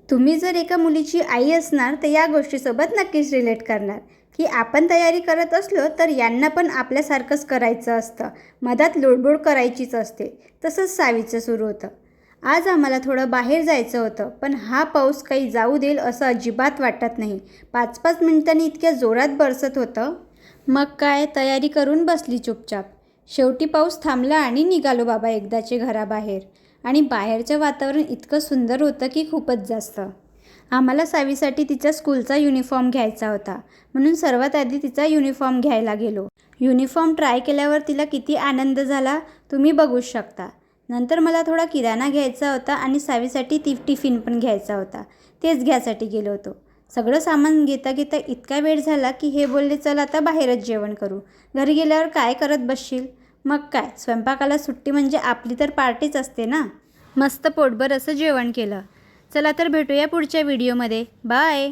तुम्ही जर एका मुलीची आई असणार तर या गोष्टीसोबत नक्कीच रिलेट करणार की आपण तयारी करत असलो तर यांना पण आपल्यासारखंच करायचं असतं, मधात लुडबुड करायचीच असते. तसंच सावीचं सुरू होतं. आज आम्हाला थोडं बाहेर जायचं होतं, पण हा पाऊस काही जाऊ देईल असं अजिबात वाटत नाही. 5-5 मिनिटांनी इतक्या जोरात बरसत होतं. मग काय, तयारी करून बसली चुपचाप. शेवटी पाऊस थांबला आणि निघालो बाबा एकदाचे घराबाहेर. आणि बाहेरचं वातावरण इतकं सुंदर होतं की खूपच जास्त. आम्हाला सावीसाठी तिचा स्कूलचा युनिफॉर्म घ्यायचा होता, म्हणून सर्वात आधी तिचा युनिफॉर्म घ्यायला गेलो. युनिफॉर्म ट्राय केल्यावर तिला किती आनंद झाला तुम्ही बघूच शकता. नंतर मला थोडा किराणा घ्यायचा होता आणि सावीसाठी टिफिन पण घ्यायचा होता. तेच घ्यायसाठी गेलो होतो. सगळं सामान घेता घेता इतका वेळ झाला की हे बोलले, चल आता बाहेरच जेवण करू. घरी गेल्यावर काय करत बसशील. मग काय, स्वयंपाकाला सुट्टी म्हणजे आपली तर पार्टीच असते ना. मस्त पोटभर असं जेवण केलं. चला तर भेटूया पुढच्या व्हिडिओमध्ये. बाय.